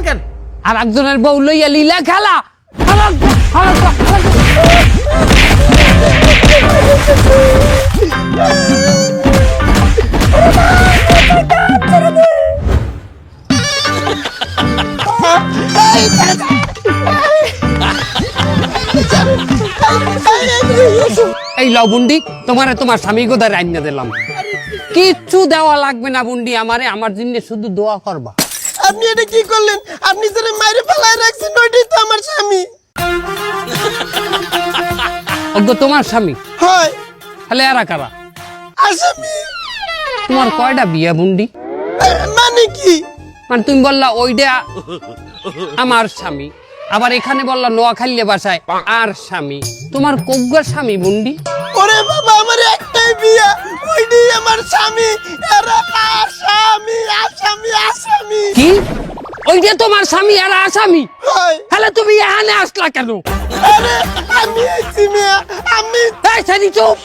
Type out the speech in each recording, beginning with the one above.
কেন? আর একজনের বউ লইয়া লীলা খেলা। এই লও বুন্ডি, তোমারে তোমার স্বামী গোদায় রান্না দিলাম। কিচ্ছু দেওয়া লাগবে না বুন্ডি আমারে, আমার জন্য শুধু দোয়া করবা। আপনি এটা কি করলেন? আপনি যারা মাইরে ফেলায় রাখছেন ওইটাই তো আমার স্বামী। ওগো তোমার স্বামী? হয়। তাহলে এরা কারা? আসামি। তোমার কয়টা বিয়া বুন্ডি? মানে কি? মানে তুমি বললা ওইটা আমার স্বামী, আবার এখানে বললা নোয়াখালী বাসায় আর স্বামী। তোমার কগ্গার স্বামী বুন্ডি? ওরে বাবা, আমার একটাই বিয়া, ওইটাই আমার স্বামী। এরা আসামি আসামি আসামি। কি? ওইটা তোমার স্বামী আর আসামি? হয়। তাহলে তুমি এখানে আসলা কেন? আরে আমি আইছি মিয়া, আমি। এই সারি চুপ।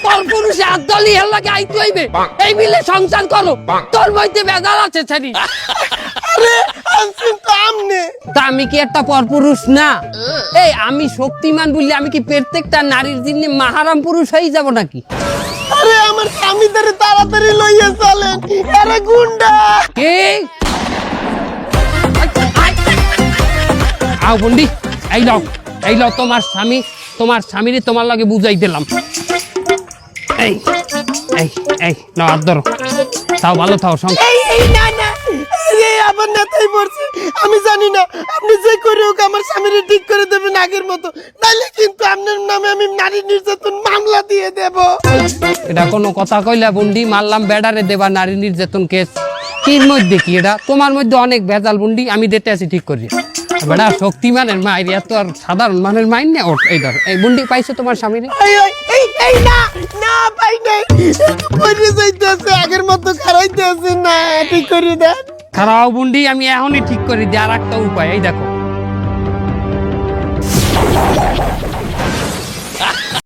পরপুরুষে আদলি হেল লাগে আইতে হইবে, এই মিলে সংসার করো। তোর মধ্যে বেজাল আছে সারি। আরে আনছেন তো আমনে। তা আমি কি একটা পরপুরুষ না? এই আমি শক্তিমান বললে আমি কি প্রত্যেকটা নারীর জন্য মাহারাম পুরুষ হয়ে যাব নাকি? আরে আমার স্বামী ধরে তাড়াতাড়ি লইয়া চলেন, এরা গুন্ডা। কে? আও বন্ডি, এই লও তোমার স্বামী, তোমার স্বামীরে তোমার লাগে বুঝাই দিলাম। এই এই এই নাও হাত ধরো, তাও ভালো থাও। এই না না, এই আমার নেতাই পড়ছে। আমি জানি না, আপনি যে করে হোক আমার স্বামীরে ঠিক করে দেবেন আগের মতো, নাইলে কিন্তু আপনার নামে আমি নারী নির্যাতন মামলা দিয়ে দেব। এটা কোনো কথা কইলা বন্ডি? মারলাম বেডারে দেবা নারী নির্যাতন কেস? কির মধ্যে কি এটা? তোমার মধ্যে অনেক ভেজাল বন্ডি, আমি দেখতে আছি ঠিক করি। বেটা শক্তিমানের মায়ের এত আর সাধারণ মানের মাইন না। ওর এই ধর, এই বন্ডি পাইছো তোমার স্বামীরে? এই না না ভাই নাই, পড়ে যাইতেছে, আগের মতো খারাইতে আছে না, ঠিক করে দেন। খারাপ বন্ডি, আমি এখনই ঠিক করে দিই। আর একটা উপায়, এই দেখো